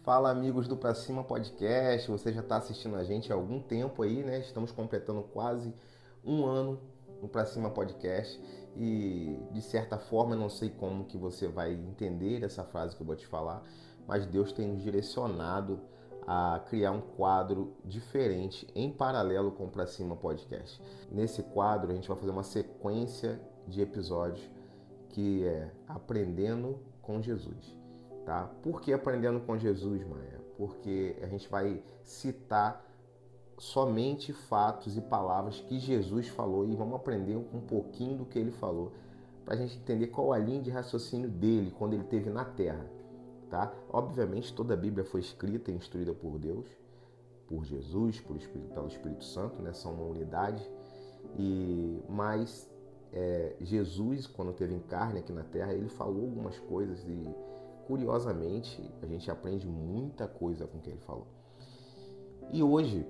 Fala, amigos do Pra Cima Podcast, você já está assistindo a gente há algum tempo aí, né? Estamos completando quase um ano no Pra Cima Podcast e, de certa forma, eu não sei como que você vai entender essa frase que eu vou te falar, mas Deus tem nos direcionado a criar um quadro diferente em paralelo com o Pra Cima Podcast. Nesse quadro, a gente vai fazer uma sequência de episódios que é Aprendendo com Jesus. Tá? Por que aprendendo com Jesus, Maia? Porque a gente vai citar somente fatos e palavras que Jesus falou e vamos aprender um pouquinho do que ele falou para a gente entender qual a linha de raciocínio dele quando ele esteve na Terra. Tá? Obviamente toda a Bíblia foi escrita e instruída por Deus, por Jesus, pelo Espírito Santo, né? São uma unidade. Mas Jesus, quando teve em carne aqui na Terra, ele falou algumas coisas e, curiosamente, a gente aprende muita coisa com o que ele falou. E hoje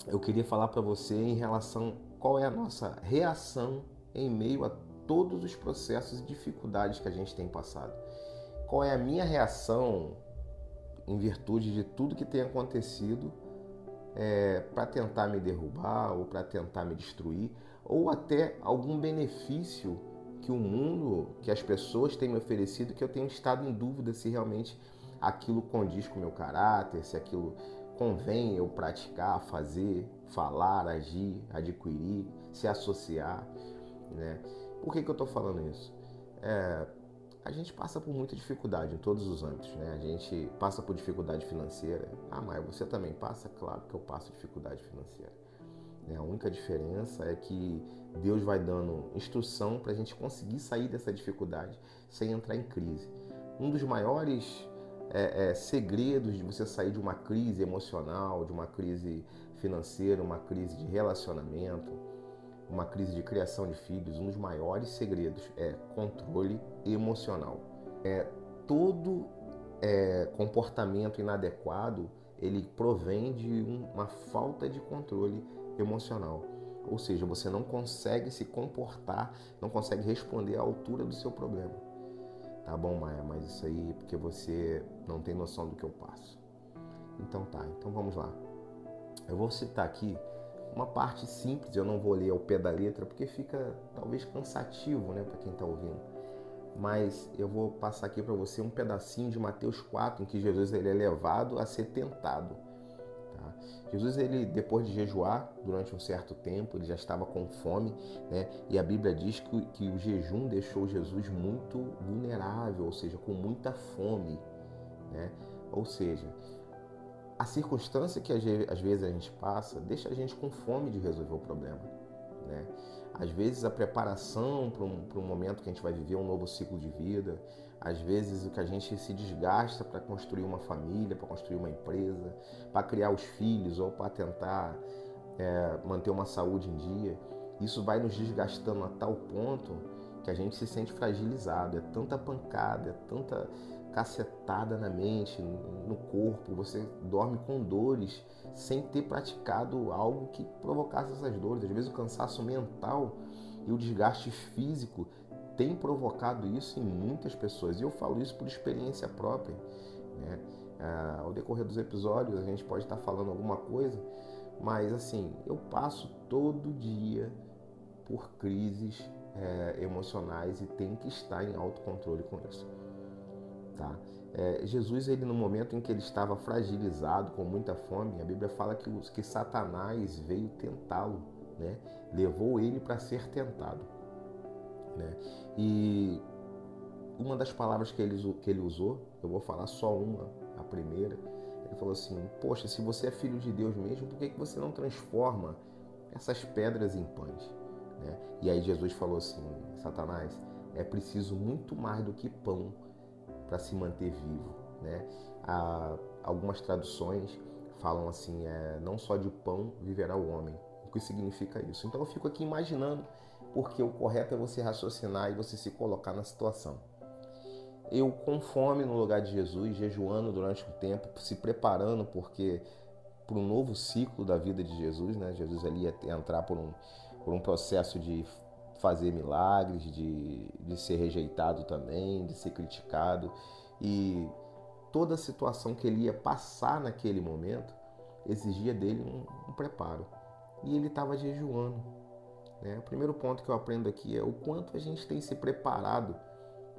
eu queria falar para você em relação a qual é a nossa reação em meio a todos os processos e dificuldades que a gente tem passado. Qual é a minha reação em virtude de tudo que tem acontecido para tentar me derrubar ou para tentar me destruir, ou até algum benefício que o mundo, que as pessoas têm me oferecido, que eu tenho estado em dúvida se realmente aquilo condiz com o meu caráter, se aquilo convém eu praticar, fazer, falar, agir, adquirir, se associar, né? Por que eu estou falando isso? A gente passa por muita dificuldade em todos os âmbitos, né? A gente passa por dificuldade financeira. Ah, mas você também passa? Claro que eu passo dificuldade financeira. A única diferença é que Deus vai dando instrução para a gente conseguir sair dessa dificuldade sem entrar em crise. Um dos maiores segredos de você sair de uma crise emocional, de uma crise financeira, uma crise de relacionamento, uma crise de criação de filhos, um dos maiores segredos é controle emocional. Todo comportamento inadequado, ele provém de uma falta de controle emocional. Ou seja, você não consegue se comportar, não consegue responder à altura do seu problema. Tá bom, Maia, mas isso aí é porque você não tem noção do que eu passo. Então tá, então vamos lá. Eu vou citar aqui uma parte simples, eu não vou ler ao pé da letra, porque fica talvez cansativo, né, para quem está ouvindo. Mas eu vou passar aqui para você um pedacinho de Mateus 4, em que Jesus ele é levado a ser tentado. Tá? Jesus, ele, depois de jejuar durante um certo tempo, ele já estava com fome, né? E a Bíblia diz que o jejum deixou Jesus muito vulnerável, ou seja, com muita fome, né? Ou seja, a circunstância que às vezes a gente passa deixa a gente com fome de resolver o problema, né? Às vezes a preparação para um momento que a gente vai viver um novo ciclo de vida, às vezes o que a gente se desgasta para construir uma família, para construir uma empresa, para criar os filhos ou para tentar manter uma saúde em dia, isso vai nos desgastando a tal ponto que a gente se sente fragilizado. É tanta pancada, é tanta cacetada na mente, no corpo, você dorme com dores sem ter praticado algo que provocasse essas dores. Às vezes o cansaço mental e o desgaste físico tem provocado isso em muitas pessoas. E eu falo isso por experiência própria, né? Ao decorrer dos episódios a gente pode estar falando alguma coisa, mas assim, eu passo todo dia por crises emocionais e tenho que estar em autocontrole com isso. Tá? Jesus, ele no momento em que ele estava fragilizado, com muita fome, a Bíblia fala que Satanás veio tentá-lo, né? Levou ele para ser tentado, né? E uma das palavras que ele usou, eu vou falar só uma, a primeira, ele falou assim: poxa, se você é filho de Deus mesmo, por que você não transforma essas pedras em pães? Né? E aí Jesus falou assim: Satanás, é preciso muito mais do que pão para se manter vivo, né? Algumas traduções falam assim: não só de pão viverá o homem. O que significa isso? Então eu fico aqui imaginando, porque o correto é você raciocinar e você se colocar na situação. Eu com fome no lugar de Jesus, jejuando durante um tempo, se preparando porque para um novo ciclo da vida de Jesus, né? Jesus ali ia entrar por um processo de fazer milagres, de ser rejeitado também, de ser criticado. E toda a situação que ele ia passar naquele momento exigia dele um preparo. E ele estava jejuando, né? O primeiro ponto que eu aprendo aqui é o quanto a gente tem se preparado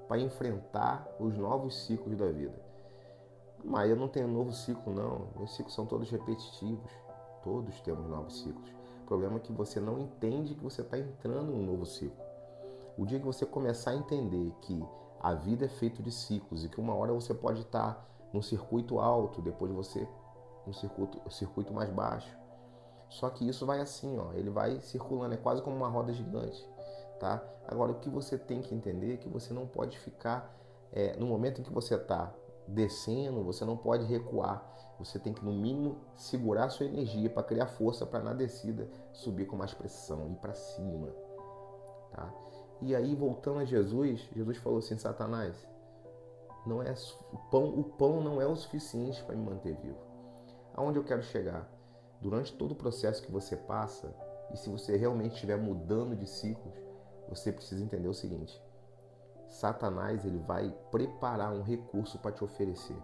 para enfrentar os novos ciclos da vida. Mas eu não tenho novo ciclo, não. Meus ciclos são todos repetitivos. Todos temos novos ciclos. O problema é que você não entende que você está entrando em um novo ciclo. O dia que você começar a entender que a vida é feita de ciclos e que uma hora você pode estar num circuito alto, depois você num circuito mais baixo. Só que isso vai assim, ó, ele vai circulando, é quase como uma roda gigante, tá? Agora, o que você tem que entender é que você não pode ficar, no momento em que você está descendo, você não pode recuar. Você tem que, no mínimo, segurar a sua energia para criar força para na descida subir com mais pressão, ir para cima, tá? E aí, voltando a Jesus, Jesus falou assim: Satanás, não é o pão não é o suficiente para me manter vivo. Aonde eu quero chegar? Durante todo o processo que você passa, e se você realmente estiver mudando de ciclos, você precisa entender o seguinte: Satanás, ele vai preparar um recurso para te oferecer.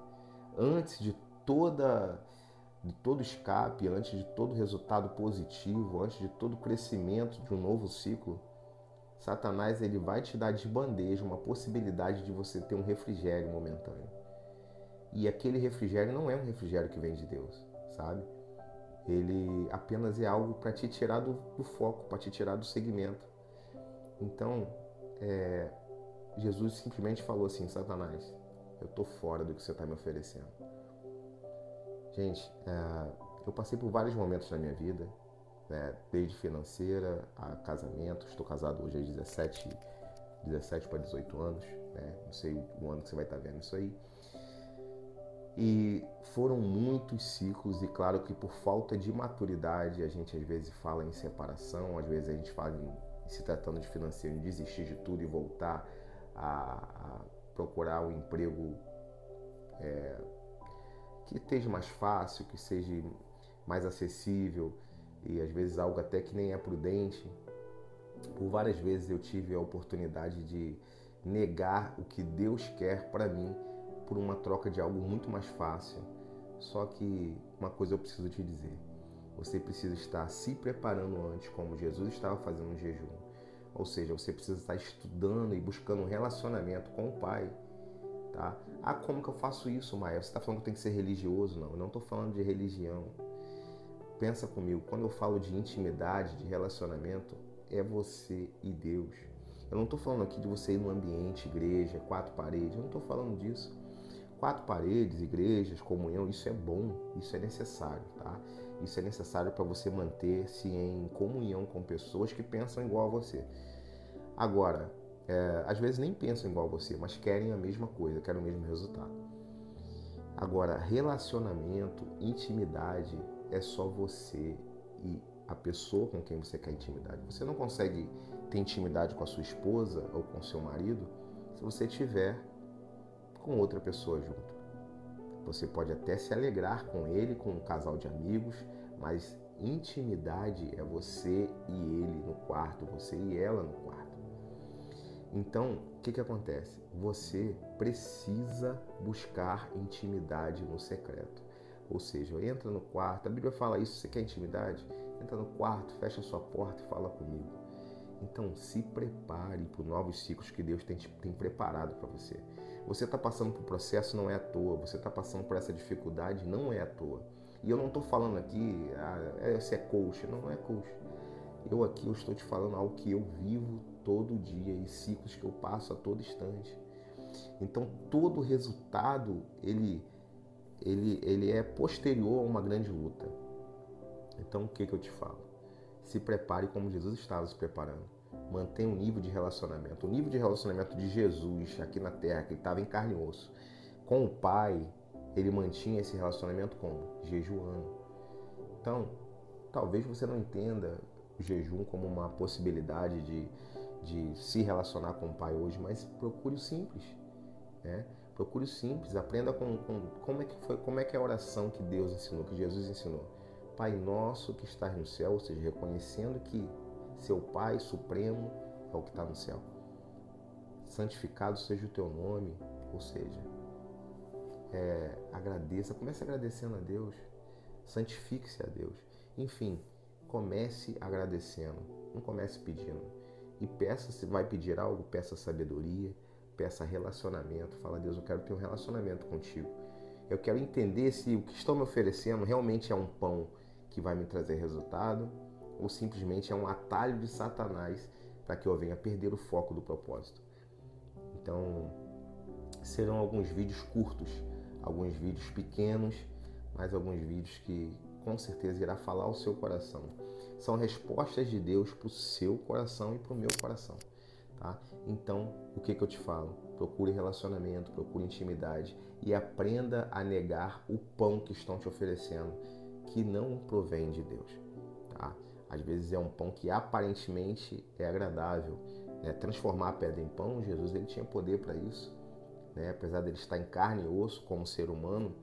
Antes de todo escape, antes de todo resultado positivo, antes de todo crescimento de um novo ciclo, Satanás, ele vai te dar de bandeja uma possibilidade de você ter um refrigério momentâneo. E aquele refrigério não é um refrigério que vem de Deus, sabe? Ele apenas é algo para te tirar do foco, para te tirar do segmento. Então, Jesus simplesmente falou assim: Satanás, eu estou fora do que você está me oferecendo. Gente, eu passei por vários momentos na minha vida, né, desde financeira a casamento. Estou casado hoje há 17 para 18 anos, né? Não sei o ano que você vai estar vendo isso aí. E foram muitos ciclos, e claro que por falta de maturidade a gente às vezes fala em separação, às vezes a gente fala em se tratando de financeiro, em desistir de tudo e voltar a procurar um emprego que esteja mais fácil, que seja mais acessível, e às vezes algo até que nem é prudente. Por várias vezes eu tive a oportunidade de negar o que Deus quer para mim por uma troca de algo muito mais fácil. Só que uma coisa eu preciso te dizer: você precisa estar se preparando antes, como Jesus estava fazendo no jejum. Ou seja, você precisa estar estudando e buscando um relacionamento com o Pai, tá? Ah, como que eu faço isso, Maia? Você está falando que eu tenho que ser religioso? Não, eu não estou falando de religião. Pensa comigo, quando eu falo de intimidade, de relacionamento, é você e Deus. Eu não estou falando aqui de você ir num ambiente, igreja, 4 paredes, eu não estou falando disso. 4 paredes, igrejas, comunhão, isso é bom, isso é necessário, tá? Isso é necessário para você manter-se em comunhão com pessoas que pensam igual a você. Agora, às vezes nem pensam igual a você, mas querem a mesma coisa, querem o mesmo resultado. Agora, relacionamento, intimidade, é só você e a pessoa com quem você quer intimidade. Você não consegue ter intimidade com a sua esposa ou com o seu marido se você tiver com outra pessoa junto. Você pode até se alegrar com ele, com um casal de amigos, mas intimidade é você e ele no quarto, você e ela no quarto. Então, o que acontece? Você precisa buscar intimidade no secreto. Ou seja, entra no quarto, a Bíblia fala isso: você quer intimidade? Entra no quarto, fecha a sua porta e fala comigo. Então, se prepare para os novos ciclos que Deus tem preparado para você. Você está passando por um processo, não é à toa. Você está passando por essa dificuldade, não é à toa. E eu não estou falando aqui, você é coach. Não é coach. Eu estou te falando algo que eu vivo todo dia e ciclos que eu passo a todo instante. Então, todo resultado, ele é posterior a uma grande luta. Então, o que eu te falo? Se prepare como Jesus estava se preparando. Mantenha um nível de relacionamento. O nível de relacionamento de Jesus aqui na Terra, que ele estava em carne e osso, com o Pai, ele mantinha esse relacionamento como? Jejuando. Então, talvez você não entenda o jejum como uma possibilidade de se relacionar com o Pai hoje, mas procure o simples, né? Procure o simples, aprenda como é que é a oração que Deus ensinou, que Jesus ensinou. Pai nosso que estás no céu, ou seja, reconhecendo que seu Pai supremo é o que está no céu. Santificado seja o teu nome, ou seja, agradeça, comece agradecendo a Deus, santifique-se a Deus. Enfim, comece agradecendo, não comece pedindo. E peça, se vai pedir algo, peça sabedoria, peça relacionamento. Fala, Deus, eu quero ter um relacionamento contigo. Eu quero entender se o que estão me oferecendo realmente é um pão que vai me trazer resultado ou simplesmente é um atalho de Satanás para que eu venha perder o foco do propósito. Então, serão alguns vídeos curtos, alguns vídeos pequenos, mas alguns vídeos que com certeza irá falar ao seu coração. São respostas de Deus para o seu coração e para o meu coração. Tá? Então, o que eu te falo? Procure relacionamento, procure intimidade e aprenda a negar o pão que estão te oferecendo, que não provém de Deus. Tá? Às vezes é um pão que aparentemente é agradável. Né? Transformar a pedra em pão, Jesus ele tinha poder para isso. Né? Apesar dele estar em carne e osso como ser humano,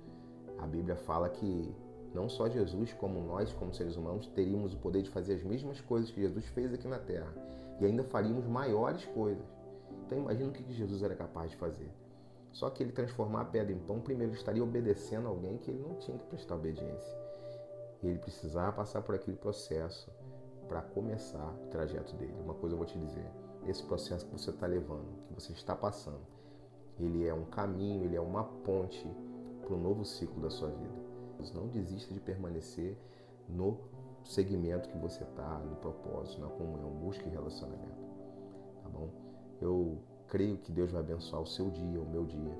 a Bíblia fala que não só Jesus, como nós, como seres humanos, teríamos o poder de fazer as mesmas coisas que Jesus fez aqui na Terra. E ainda faríamos maiores coisas. Então imagina o que Jesus era capaz de fazer. Só que ele transformar a pedra em pão, primeiro ele estaria obedecendo alguém que ele não tinha que prestar obediência. Ele precisava passar por aquele processo para começar o trajeto dele. Uma coisa eu vou te dizer, esse processo que você está levando, que você está passando, ele é um caminho, ele é uma ponte para um novo ciclo da sua vida. Não desista de permanecer no segmento que você está, no propósito, na comunhão, busca e relacionamento. Tá bom? Eu creio que Deus vai abençoar o seu dia, o meu dia,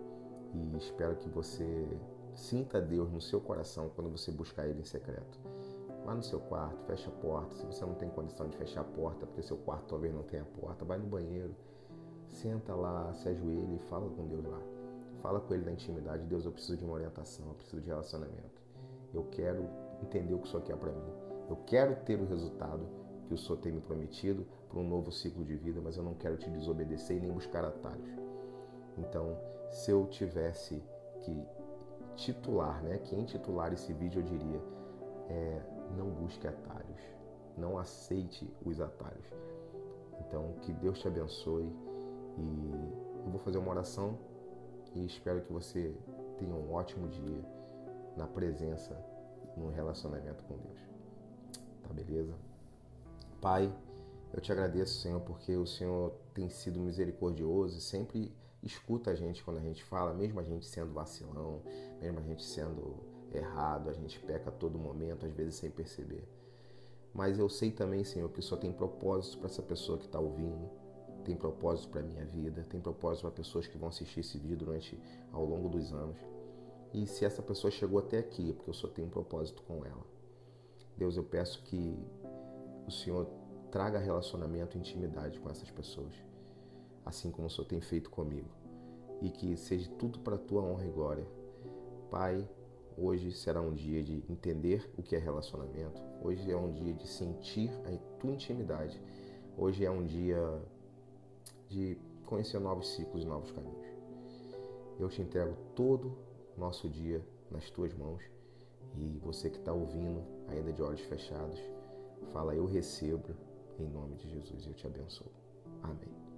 e espero que você sinta Deus no seu coração quando você buscar Ele em secreto. Vá no seu quarto, fecha a porta. Se você não tem condição de fechar a porta, porque seu quarto talvez não tenha porta, vai no banheiro, senta lá, se ajoelha e fala com Deus lá. Fala com Ele na intimidade. Deus, eu preciso de uma orientação, eu preciso de relacionamento. Eu quero entender o que o Senhor quer para mim. Eu quero ter o resultado que o Senhor tem me prometido para um novo ciclo de vida, mas eu não quero te desobedecer e nem buscar atalhos. Então, se eu tivesse que titular, né, que intitular esse vídeo, eu diria, não busque atalhos, não aceite os atalhos. Então, que Deus te abençoe e eu vou fazer uma oração e espero que você tenha um ótimo dia na presença, no relacionamento com Deus. Tá beleza? Pai, eu te agradeço, Senhor, porque o Senhor tem sido misericordioso e sempre escuta a gente quando a gente fala, mesmo a gente sendo vacilão, mesmo a gente sendo errado, a gente peca a todo momento, às vezes sem perceber. Mas eu sei também, Senhor, que o Senhor tem propósito para essa pessoa que está ouvindo, tem propósito para a minha vida, tem propósito para pessoas que vão assistir esse vídeo ao longo dos anos. E se essa pessoa chegou até aqui, é porque o Senhor tem um propósito com ela. Deus, eu peço que o Senhor traga relacionamento e intimidade com essas pessoas, assim como o Senhor tem feito comigo. E que seja tudo para a tua honra e glória. Pai, hoje será um dia de entender o que é relacionamento. Hoje é um dia de sentir a tua intimidade. Hoje é um dia de conhecer novos ciclos e novos caminhos. Eu te entrego todo nosso dia nas tuas mãos e você que está ouvindo ainda de olhos fechados, fala, eu recebo em nome de Jesus e eu te abençoo. Amém.